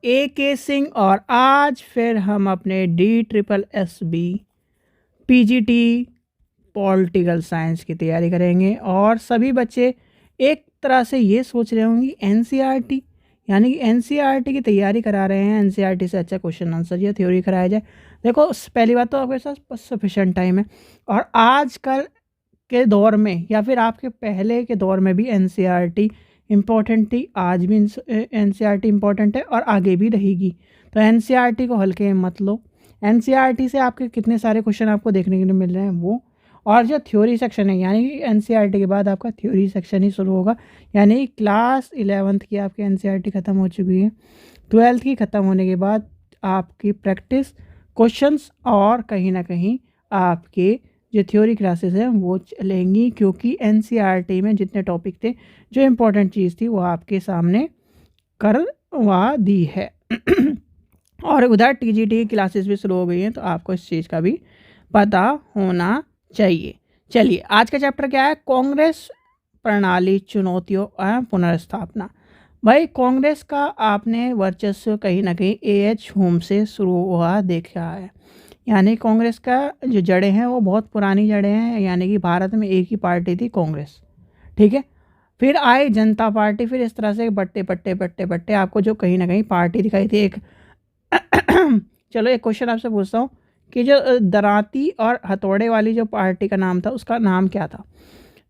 AK Singh और आज फिर हम अपने DSSB PGT पॉलिटिकल साइंस की तैयारी करेंगे। और सभी बच्चे एक तरह से ये सोच रहे होंगे NCERT यानी कि NCERT की तैयारी करा रहे हैं, NCERT से अच्छा क्वेश्चन आंसर या थ्योरी कराया जाए। देखो पहली बात तो आपके पास सफिशेंट टाइम है, और आजकल के दौर में या फिर आपके पहले के दौर में भी NCERT इम्पोर्टेंट थी, आज भी NCERT इम्पोर्टेंट है और आगे भी रहेगी। तो NCERT को हल्के में मत लो। NCERT से आपके कितने सारे क्वेश्चन आपको देखने के लिए मिल रहे हैं वो, और जो थ्योरी सेक्शन है यानी कि NCERT के बाद आपका थ्योरी सेक्शन ही शुरू होगा। यानी क्लास 11th की आपकी NCERT ख़त्म हो चुकी है, 12th की ख़त्म होने के बाद आपकी प्रैक्टिस क्वेश्चंस और कहीं ना कहीं आपके जो थ्योरी क्लासेस हैं वो चलेंगी, क्योंकि NCERT में जितने टॉपिक थे, जो इम्पोर्टेंट चीज़ थी वो आपके सामने करवा दी है। और उधर TGT की क्लासेस भी शुरू हो गई हैं, तो आपको इस चीज़ का भी पता होना चाहिए। चलिए आज का चैप्टर क्या है? कांग्रेस प्रणाली, चुनौतियों एवं पुनर्स्थापना। भाई कांग्रेस का आपने वर्चस्व कहीं ना कहीं AH होम से शुरू हुआ देखा है। यानी कांग्रेस का जो जड़ें हैं वो बहुत पुरानी जड़ें हैं, यानी कि भारत में एक ही पार्टी थी कांग्रेस, ठीक है। फिर आई जनता पार्टी, फिर इस तरह से बट्टे पट्टे बट्टे बट्टे आपको जो कहीं ना कहीं पार्टी दिखाई थी एक। चलो एक क्वेश्चन आपसे पूछता हूँ कि जो दरांती और हथौड़े वाली जो पार्टी का नाम था उसका नाम क्या था,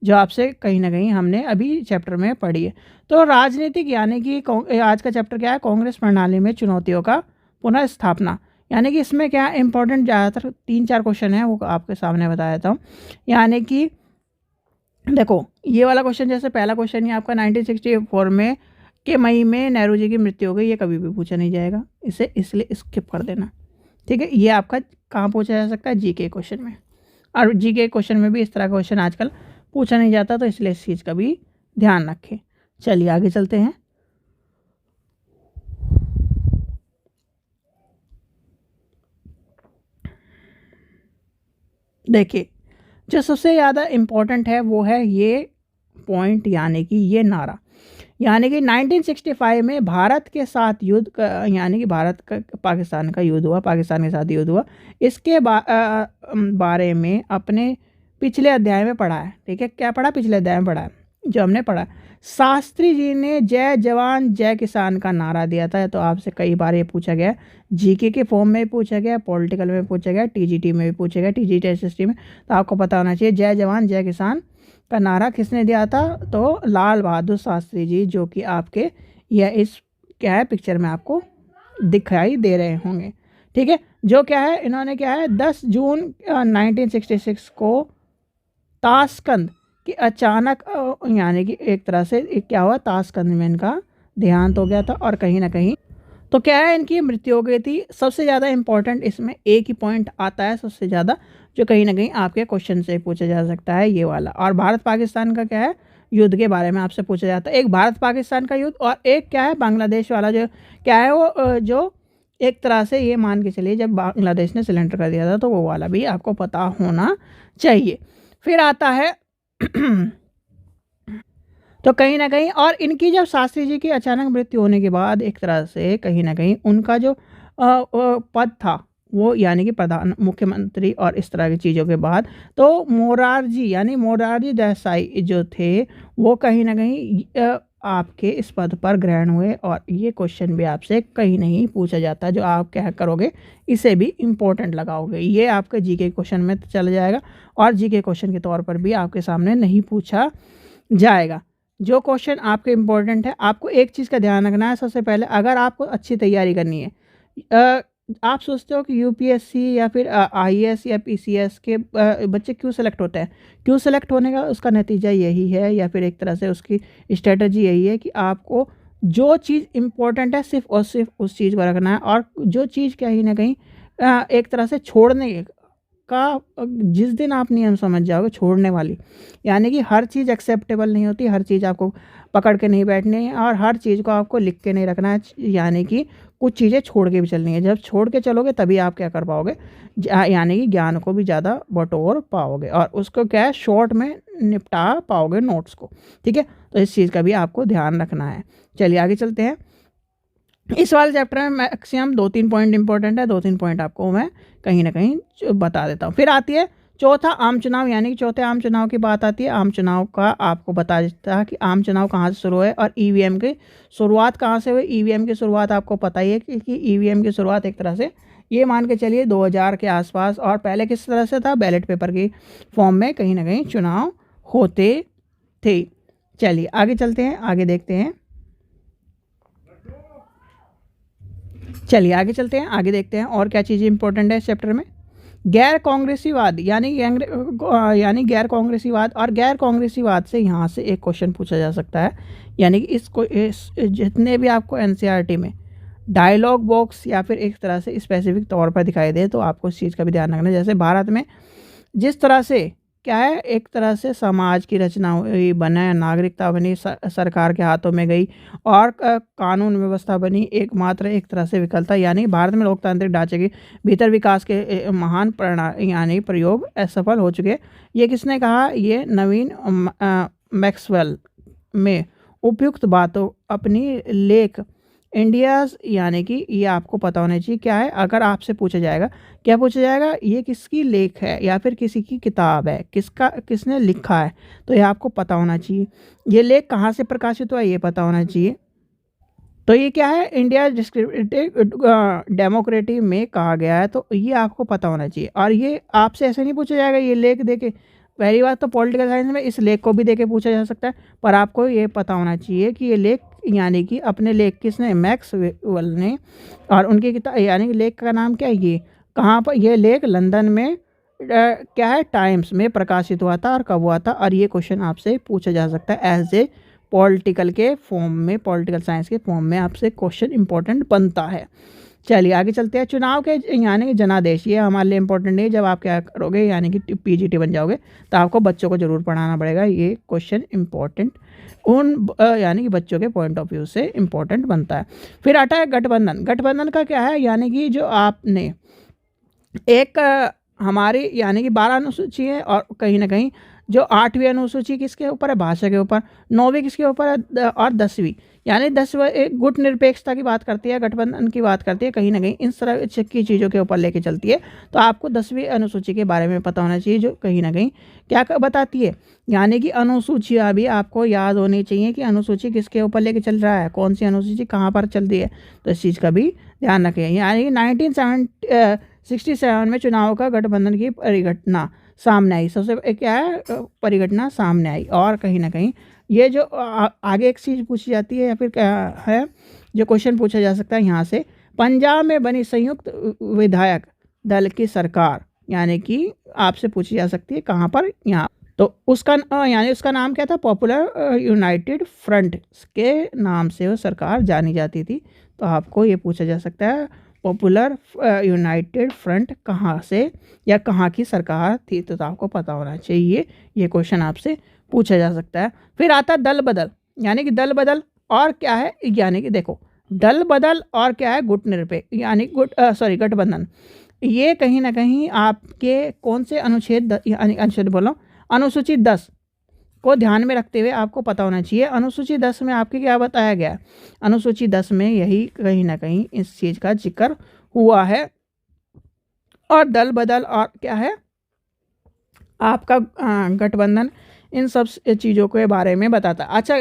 जो आपसे कहीं ना कहीं हमने अभी चैप्टर में पढ़ी है। तो राजनीतिक यानी कि आज का चैप्टर क्या है? कांग्रेस प्रणाली में चुनौतियों का पुनर्स्थापना। यानी कि इसमें क्या इंपॉर्टेंट ज़्यादातर 3-4 क्वेश्चन है वो आपके सामने बता देता हूँ। यानी कि देखो ये वाला क्वेश्चन, जैसे पहला क्वेश्चन ये आपका 1964 में के मई में नेहरू जी की मृत्यु हो गई, ये कभी भी पूछा नहीं जाएगा, इसे इसलिए स्किप कर देना, ठीक है। ये आपका कहाँ पूछा जा सकता है? GK क्वेश्चन में, और GK क्वेश्चन में भी इस तरह का क्वेश्चन आजकल पूछा नहीं जाता, तो इसलिए इस चीज़ का भी ध्यान रखें। चलिए आगे चलते हैं। देखिए जो सबसे ज़्यादा इम्पोर्टेंट है वो है ये पॉइंट, यानी कि ये नारा। यानी कि 1965 में भारत के साथ युद्ध का, यानी कि भारत का पाकिस्तान का युद्ध हुआ, पाकिस्तान के साथ युद्ध हुआ, इसके बारे में अपने पिछले अध्याय में पढ़ा है, ठीक है। क्या पढ़ा? पिछले अध्याय में पढ़ा है जो हमने पढ़ा। शास्त्री जी ने जय जवान जय किसान का नारा दिया था। तो आपसे कई बार ये पूछा गया, GK के फॉर्म में पूछा गया, पॉलिटिकल में पूछा गया, TGT में भी पूछा गया, TGT SST में। तो आपको पता होना चाहिए जय जवान जय किसान का नारा किसने दिया था? तो लाल बहादुर शास्त्री जी, जो कि आपके यह इस क्या है पिक्चर में आपको दिखाई दे रहे होंगे, ठीक है। जो क्या है इन्होंने क्या है 10 जून 1966 को ताशकंद कि अचानक यानी कि एक तरह से क्या हुआ, ताशकंद में इनका देहांत हो गया था, और कहीं ना कहीं तो क्या है इनकी मृत्यु हो गई थी। सबसे ज़्यादा इंपॉर्टेंट इसमें एक ही पॉइंट आता है सबसे ज़्यादा, जो कहीं ना कहीं आपके क्वेश्चन से पूछा जा सकता है, ये वाला। और भारत पाकिस्तान का क्या है युद्ध के बारे में आपसे पूछा जाता है। एक भारत पाकिस्तान का युद्ध, और एक क्या है बांग्लादेश वाला, जो क्या है वो जो एक तरह से ये मान के चलिए जब बांग्लादेश ने सिलेंडर कर दिया था, तो वो वाला भी आपको पता होना चाहिए। फिर आता है तो कहीं ना कहीं, और इनकी जब शास्त्री जी की अचानक मृत्यु होने के बाद एक तरह से कहीं ना कहीं उनका जो पद था वो, यानी कि प्रधान मुख्यमंत्री और इस तरह की चीज़ों के बाद, तो मोरारजी यानी मोरारजी देसाई जो थे वो कहीं ना कहीं आपके इस पद पर ग्रहण हुए। और ये क्वेश्चन भी आपसे कहीं नहीं पूछा जाता, जो आप क्या करोगे इसे भी इम्पोर्टेंट लगाओगे, ये आपके GK क्वेश्चन में चला जाएगा, और GK क्वेश्चन के तौर पर भी आपके सामने नहीं पूछा जाएगा। जो क्वेश्चन आपके इम्पोर्टेंट है, आपको एक चीज़ का ध्यान रखना है। सबसे पहले अगर आपको अच्छी तैयारी करनी है, आप सोचते हो कि UPSC या फिर IAS या PCS के बच्चे क्यों सेलेक्ट होते हैं, क्यों सेलेक्ट होने का उसका नतीजा यही है, या फिर एक तरह से उसकी स्ट्रेटजी यही है कि आपको जो चीज़ इम्पोर्टेंट है सिर्फ और सिर्फ उस चीज़ को रखना है, और जो चीज़ कहीं ना कहीं एक तरह से छोड़ने का, जिस दिन आप नियम समझ जाओगे छोड़ने वाली, यानी कि हर चीज़ एक्सेप्टेबल नहीं होती, हर चीज़ आपको पकड़ के नहीं बैठनी है, और हर चीज़ को आपको लिख के नहीं रखना है, यानी कि कुछ चीज़ें छोड़ के भी चलनी है। जब छोड़ के चलोगे तभी आप क्या कर पाओगे, यानी कि ज्ञान को भी ज़्यादा बटोर पाओगे, और उसको क्या है शॉर्ट में निपटा पाओगे नोट्स को, ठीक है। तो इस चीज़ का भी आपको ध्यान रखना है। चलिए आगे चलते हैं। इस वाले चैप्टर में मैक्सिमम 2-3 पॉइंट इंपॉर्टेंट है, 2-3 पॉइंट आपको मैं कहीं ना कहीं बता देता हूँ। फिर आती है चौथा आम चुनाव, यानी कि चौथे आम चुनाव की बात आती है। आम चुनाव का आपको बता देता है कि आम चुनाव कहाँ से शुरू है और ईवीएम की शुरुआत कहाँ से हुई। ईवीएम की शुरुआत आपको पता ही है कि ईवीएम की शुरुआत एक तरह से ये मान के चलिए 2000 के आसपास, और पहले किस तरह से था, बैलेट पेपर की फॉर्म में कहीं ना कहीं चुनाव होते थे। चलिए आगे चलते हैं, आगे देखते हैं। चलिए आगे चलते हैं, आगे देखते हैं और क्या चीज़ें इंपॉर्टेंट है इस चैप्टर में। गैर कांग्रेसीवाद यानी गैर कांग्रेसीवाद, और गैर कांग्रेसीवाद से यहाँ से एक क्वेश्चन पूछा जा सकता है। यानी कि इस जितने भी आपको एनसीईआरटी में डायलॉग बॉक्स या फिर एक तरह से स्पेसिफिक तौर पर दिखाई दे, तो आपको इस चीज़ का भी ध्यान रखना है। जैसे भारत में जिस तरह से क्या है, एक तरह से समाज की रचना हुई, बने नागरिकता बनी, सरकार के हाथों में गई, और कानून व्यवस्था बनी, एकमात्र एक तरह से विकलता, यानी भारत में लोकतांत्रिक ढांचे के भीतर विकास के महान परिणाम यानी प्रयोग असफल हो चुके। ये किसने कहा, ये नवीन मैक्सवेल में उपयुक्त बातों अपनी लेख इंडियाज़, यानी कि ये आपको पता होना चाहिए क्या है। अगर आपसे पूछा जाएगा, क्या पूछा जाएगा, ये किसकी लेख है या फिर किसी की किताब है, किसने लिखा है, तो ये आपको पता होना चाहिए। ये लेख कहाँ से प्रकाशित हुआ, ये पता होना चाहिए। तो ये क्या है, इंडिया डिस्क्रिप्टिव डेमोक्रेसी में कहा गया है, तो ये आपको पता होना चाहिए। और ये आपसे ऐसे नहीं पूछा जाएगा ये लेख देके। पहली बात तो पॉलिटिकल साइंस में इस लेख को भी देके पूछा जा सकता है, पर आपको ये पता होना चाहिए कि ये लेख यानी कि अपने लेख किसने, मैक्सवेल ने, और उनकी किताब यानी कि लेख का नाम क्या है, ये कहाँ पर, ये लेख लंदन में क्या है, टाइम्स में प्रकाशित हुआ था, और कब हुआ था। और ये क्वेश्चन आपसे पूछा जा सकता है एज ए पॉलिटिकल के फॉर्म में, पॉलिटिकल साइंस के फॉर्म में आपसे क्वेश्चन इंपॉर्टेंट बनता है। चलिए आगे चलते हैं। चुनाव के यानी कि जनादेश, ये हमारे लिए इंपॉर्टेंट है। जब आप क्या करोगे यानी कि पीजीटी बन जाओगे, तो आपको बच्चों को ज़रूर पढ़ाना पड़ेगा। ये क्वेश्चन इंपॉर्टेंट उन यानी कि बच्चों के पॉइंट ऑफ व्यू से इंपॉर्टेंट बनता है। फिर आता है गठबंधन। गठबंधन का क्या है, यानी कि जो आपने एक हमारी यानी कि 12 अनुसूची है, और कहीं ना कहीं जो 8वीं अनुसूची किसके ऊपर है, भाषा के ऊपर, 9वीं किसके ऊपर है, और 10वीं यानी 10वीं एक गुट निरपेक्षता की बात करती है, गठबंधन की बात करती है, कहीं ना कहीं इन तरह की चीज़ों के ऊपर लेके चलती है। तो आपको 10वीं अनुसूची के बारे में पता होना चाहिए, जो कहीं ना कहीं क्या बताती है, यानी कि अनुसूचियाँ भी आपको याद होनी चाहिए कि अनुसूची किसके ऊपर लेके चल रहा है, कौन सी अनुसूची कहाँ पर चल रही है, तो इस चीज़ का भी ध्यान रखें। यानी कि 1967 में चुनाव का गठबंधन की परिघटना सामने आई, सबसे क्या है, परिघटना सामने आई। और कहीं ना कहीं ये जो आगे एक चीज़ पूछी जाती है या फिर क्या है, जो क्वेश्चन पूछा जा सकता है यहाँ से, पंजाब में बनी संयुक्त विधायक दल की सरकार, यानी कि आपसे पूछी जा सकती है कहाँ पर, यहाँ। तो उसका यानी उसका नाम क्या था, पॉपुलर यूनाइटेड फ्रंट के नाम से वो सरकार जानी जाती थी। तो आपको ये पूछा जा सकता है पॉपुलर यूनाइटेड फ्रंट कहाँ से या कहाँ की सरकार थी, तो आपको पता होना चाहिए। ये क्वेश्चन आपसे पूछा जा सकता है। फिर आता है दल बदल, यानी कि दल बदल और क्या है, यानी कि देखो दल बदल और क्या है, गुट निरपेक्ष यानी गठबंधन। ये कहीं ना कहीं आपके कौन से अनुच्छेद यानी अनुच्छेद बोलो, अनुसूची 10 को ध्यान में रखते हुए आपको पता होना चाहिए। अनुसूची 10 में आपके क्या बताया गया, अनुसूची 10 में यही कहीं ना कहीं इस चीज़ का जिक्र हुआ है। और दल बदल और क्या है आपका गठबंधन, इन सब चीज़ों के बारे में बताता है। अच्छा,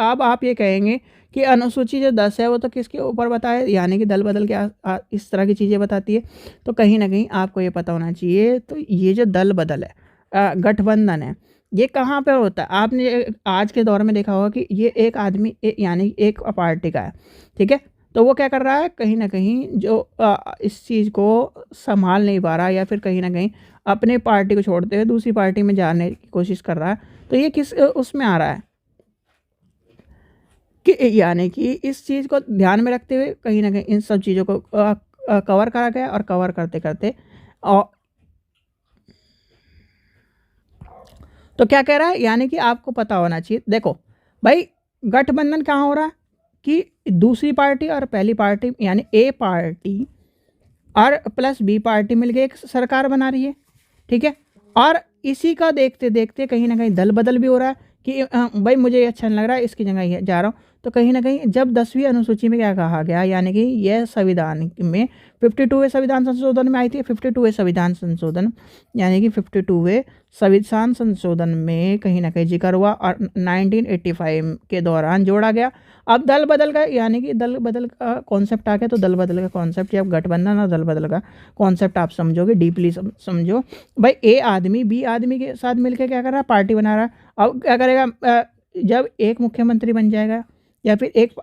अब आप ये कहेंगे कि अनुसूची जो 10 है वो तो किसके ऊपर बताए, यानी कि दल बदल क्या इस तरह की चीज़ें बताती है, तो कहीं ना कहीं आपको ये पता होना चाहिए। तो ये जो दल बदल है, गठबंधन है, ये कहाँ पर होता है। आपने आज के दौर में देखा होगा कि ये एक आदमी यानी एक पार्टी का है, ठीक है, तो वो क्या कर रहा है, कहीं ना कहीं जो इस चीज़ को संभाल नहीं पा रहा, या फिर कहीं ना कहीं अपने पार्टी को छोड़ते हुए दूसरी पार्टी में जाने की कोशिश कर रहा है, तो ये किस उसमें आ रहा है कि यानी कि इस चीज़ को ध्यान में रखते हुए कहीं ना कहीं इन सब चीज़ों को कवर करा गया, और कवर करते करते और तो क्या कह रहा है, यानी कि आपको पता होना चाहिए। देखो भाई, गठबंधन कहाँ हो रहा है कि दूसरी पार्टी और पहली पार्टी यानी ए पार्टी और प्लस बी पार्टी मिलकर एक सरकार बना रही है, ठीक है। और इसी का देखते देखते कहीं ना कहीं दल बदल भी हो रहा है कि भाई मुझे ये अच्छा नहीं लग रहा है, इसकी जगह ये जा रहा हूँ, तो कहीं ना कहीं जब 10वीं अनुसूची में क्या कहा गया, यानी कि यह संविधान में 52वें संविधान संशोधन में आई थी। 52वें संविधान संशोधन यानी कि 52वें संविधान संशोधन में कहीं ना कहीं जिक्र हुआ और 1985 के दौरान जोड़ा गया। अब दल बदल का यानी कि दल बदल का कॉन्सेप्ट आ गया, तो दल बदल का कॉन्सेप्ट या गठबंधन और दल बदल का कॉन्सेप्ट आप समझोगे, डीपली समझो भाई। ए आदमी बी आदमी के साथ मिलकर क्या कर रहा है, पार्टी बना रहा है। अब क्या करेगा, जब एक मुख्यमंत्री बन जाएगा या फिर एक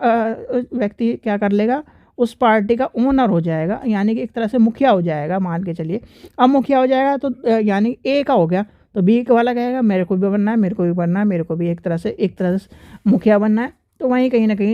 व्यक्ति क्या कर लेगा, उस पार्टी का ओनर हो जाएगा, यानी कि एक तरह से मुखिया हो जाएगा, मान के चलिए। अब मुखिया हो जाएगा तो यानी ए का हो गया, तो बी वाला कहेगा मेरे को भी बनना है, मेरे को भी बनना है, मेरे को भी एक तरह से मुखिया बनना है। तो वहीं कहीं ना कहीं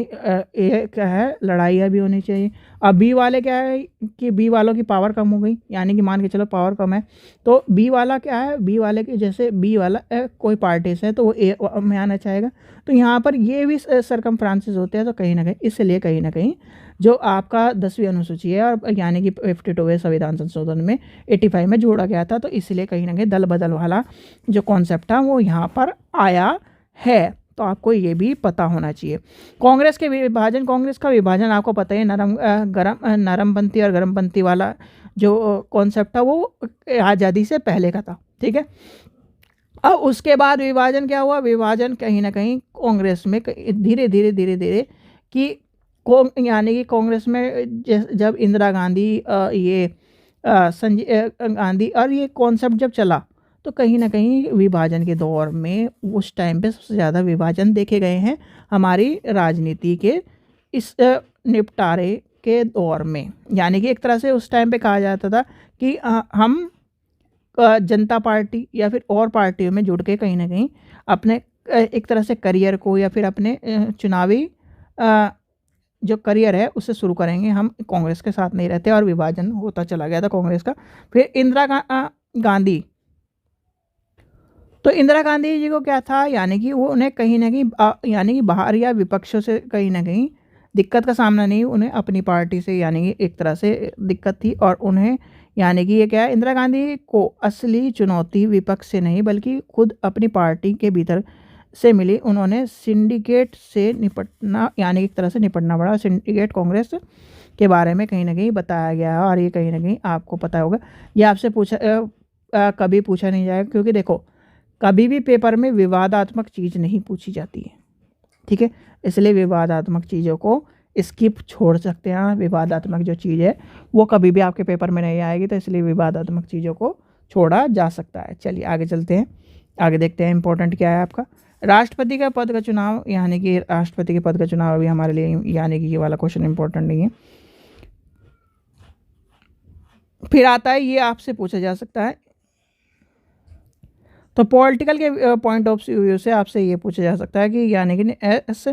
ये क्या है, लड़ाइयाँ भी होनी चाहिए। अब बी वाले क्या है कि बी वालों की पावर कम हो गई, यानी कि मान के चलो पावर कम है, तो बी वाला क्या है, बी वाले की जैसे बी वाला कोई पार्टी से है तो वो ए में आना चाहेगा। तो यहाँ पर ये भी सरकमफ्रांसेस होते हैं। तो कहीं ना कहीं इसलिए कहीं ना कहीं जो आपका 10वीं अनुसूची है और यानी कि 52वें संविधान संशोधन में 85 में जोड़ा गया था, तो इसलिए कहीं ना कहीं दल बदल वाला जो कॉन्सेप्ट था वो यहाँ पर आया है। तो आपको ये भी पता होना चाहिए। कांग्रेस के विभाजन, कांग्रेस का विभाजन आपको पता है, नरमपंथी और गरमपंथी वाला जो कॉन्सेप्ट था वो आज़ादी से पहले का था, ठीक है। अब उसके बाद विभाजन क्या हुआ, विभाजन कहीं ना कहीं कांग्रेस में धीरे धीरे धीरे धीरे कि यानी कि कांग्रेस में जब इंदिरा गांधी ये संजय गांधी और ये कॉन्सेप्ट जब चला, तो कहीं ना कहीं विभाजन के दौर में उस टाइम पे सबसे ज़्यादा विभाजन देखे गए हैं हमारी राजनीति के इस निपटारे के दौर में। यानी कि एक तरह से उस टाइम पे कहा जाता था कि हम जनता पार्टी या फिर और पार्टियों में जुड़ के कहीं ना कहीं अपने एक तरह से करियर को या फिर अपने चुनावी जो करियर है उसे शुरू करेंगे, हम कांग्रेस के साथ नहीं रहते, और विभाजन होता चला गया था कांग्रेस का। फिर इंदिरा गांधी, तो इंदिरा गांधी जी को क्या था, यानी कि वो उन्हें कहीं ना कहीं यानी कि बाहर या विपक्षों से कहीं ना कहीं दिक्कत का सामना नहीं, उन्हें अपनी पार्टी से यानी कि एक तरह से दिक्कत थी। और उन्हें यानी कि ये क्या है, इंदिरा गांधी को असली चुनौती विपक्ष से नहीं बल्कि खुद अपनी पार्टी के भीतर से मिली। उन्होंने सिंडिकेट से निपटना यानी एक तरह से निपटना पड़ा। सिंडिकेट कांग्रेस के बारे में कहीं ना कहीं बताया गया है, और ये कहीं ना कहीं आपको पता होगा। ये आपसे कभी पूछा नहीं जाएगा, क्योंकि देखो कभी भी पेपर में विवादात्मक चीज़ नहीं पूछी जाती है, ठीक है। इसलिए विवादात्मक चीज़ों को स्किप छोड़ सकते हैं। विवादात्मक जो चीज़ है वो कभी भी आपके पेपर में नहीं आएगी, तो इसलिए विवादात्मक चीज़ों को छोड़ा जा सकता है। चलिए आगे चलते हैं, आगे देखते हैं इंपॉर्टेंट क्या है आपका। राष्ट्रपति का पद का चुनाव, यानी कि राष्ट्रपति के पद का चुनाव अभी हमारे लिए यानी कि ये वाला क्वेश्चन इंपॉर्टेंट नहीं है। फिर आता है, ये आपसे पूछा जा सकता है, तो पॉलिटिकल के पॉइंट ऑफ व्यू से आपसे ये पूछा जा सकता है कि यानी कि एस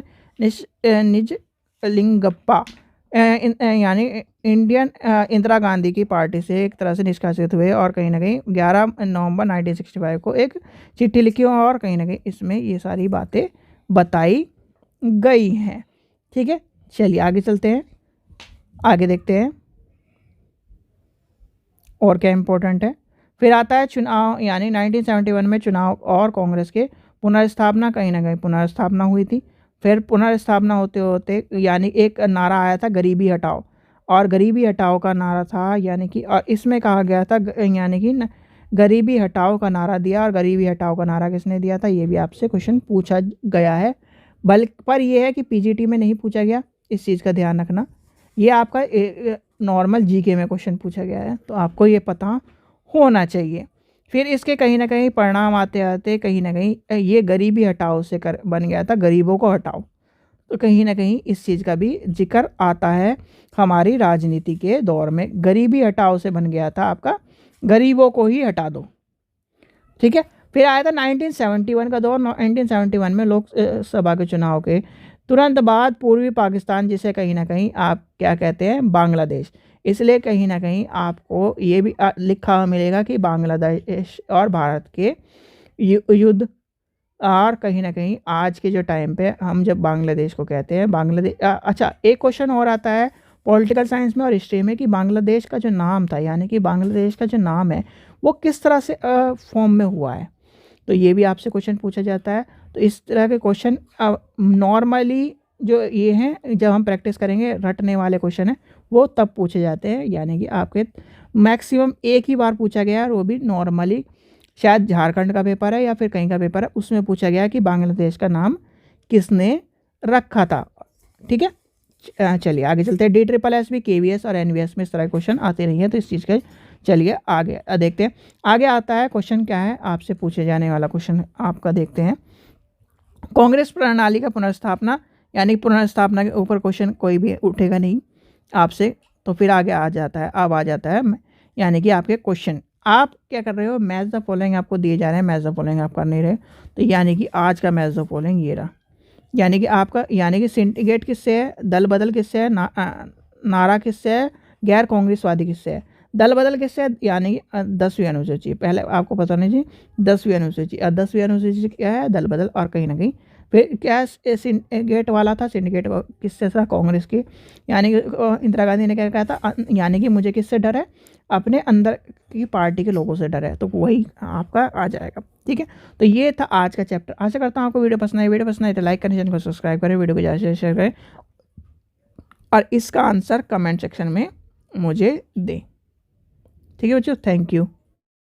निजलिंगप्पा यानी इंडियन इंदिरा गांधी की पार्टी से एक तरह से निष्कासित हुए, और कहीं ना कहीं 11 नवंबर 1965 को एक चिट्ठी लिखी और कहीं ना कहीं इसमें ये सारी बातें बताई गई हैं, ठीक है। चलिए आगे चलते हैं, आगे देखते हैं और क्या इम्पोर्टेंट है। फिर आता है चुनाव, यानी 1971 में चुनाव और कांग्रेस के पुनर्स्थापना, कहीं ना कहीं पुनर्स्थापना हुई थी। फिर पुनर्स्थापना होते होते यानी एक नारा आया था गरीबी हटाओ, और गरीबी हटाओ का नारा था यानी कि, और इसमें कहा गया था यानी कि गरीबी हटाओ का नारा दिया, और गरीबी हटाओ का नारा किसने दिया था, ये भी आपसे क्वेश्चन पूछा गया है। पर यह है कि पीजीटी में नहीं पूछा गया, इस चीज़ का ध्यान रखना। ये आपका नॉर्मल जीके में क्वेश्चन पूछा गया है, तो आपको ये पता होना चाहिए। फिर इसके कहीं ना कहीं परिणाम आते आते कहीं ना कहीं ये गरीबी हटाओ से बन गया था गरीबों को हटाओ। तो कहीं ना कहीं इस चीज़ का भी जिक्र आता है हमारी राजनीति के दौर में। गरीबी हटाओ से बन गया था आपका गरीबों को ही हटा दो, ठीक है। फिर आया था 1971 का दौर। 1971 में लोकसभा के चुनाव के तुरंत बाद पूर्वी पाकिस्तान, जिसे कहीं ना कहीं आप क्या कहते हैं, बांग्लादेश, इसलिए कहीं ना कहीं आपको ये भी लिखा हुआ मिलेगा कि बांग्लादेश और भारत के युद्ध, और कहीं ना कहीं आज के जो टाइम पे हम जब बांग्लादेश को कहते हैं बांग्लादेश। अच्छा, एक क्वेश्चन और आता है पॉलिटिकल साइंस में और हिस्ट्री में कि बांग्लादेश का जो नाम था, यानी कि बांग्लादेश का जो नाम है वो किस तरह से फॉर्म में हुआ है, तो ये भी आपसे क्वेश्चन पूछा जाता है। तो इस तरह के क्वेश्चन नॉर्मली जो ये हैं जब हम प्रैक्टिस करेंगे रटने वाले क्वेश्चन हैं वो तब पूछे जाते हैं, यानी कि आपके मैक्सिमम एक ही बार पूछा गया है, और वो भी नॉर्मली शायद झारखंड का पेपर है या फिर कहीं का पेपर है, उसमें पूछा गया कि बांग्लादेश का नाम किसने रखा था। ठीक है, चलिए आगे चलते हैं। DSSS KVS और NVS में इस तरह के क्वेश्चन आते नहीं है, तो इस चीज़ के चलिए आगे देखते हैं। आगे आता है क्वेश्चन क्या है आपसे पूछे जाने वाला क्वेश्चन आपका, देखते हैं। कांग्रेस प्रणाली का पुनर्स्थापना, यानी पुनर्स्थापना के ऊपर क्वेश्चन कोई भी उठेगा नहीं आपसे, तो फिर आगे आ जाता है, अब आ जाता है यानी कि आपके क्वेश्चन। आप क्या कर रहे हो, मैच द फॉलोइंग आपको दिए जा रहे हैं, मैच द फॉलोइंग आप कर नहीं रहे, तो यानी कि आज का मैच द फॉलोइंग ये रहा। यानी कि आपका, यानी कि सिंडिकेट किससे है, दल बदल किससे है, नारा किससे है, गैर कांग्रेसवादी किससे है। दल बदल किससे है, यानी कि 10वीं अनुसूची, पहले आपको पता नहीं चाहिए 10वीं अनुसूची, और 10वीं अनुसूची क्या है, दल बदल। और कहीं ना कहीं फिर क्या सिंडिकेट वाला था, सिंडिकेट किससे था, कांग्रेस की, यानी कि इंदिरा गांधी ने क्या कहा था, यानी कि मुझे किससे डर है, अपने अंदर की पार्टी के लोगों से डर है, तो वही आपका आ जाएगा। ठीक है, तो ये था आज का चैप्टर। आशा करता हूँ आपको वीडियो पसंद आई। वीडियो पसंद आई तो लाइक करें, चैनल को सब्सक्राइब करें, वीडियो को ज़्यादा से शेयर करें, और इसका आंसर कमेंट सेक्शन में मुझे दें। ठीक है बच्चों, थैंक यू।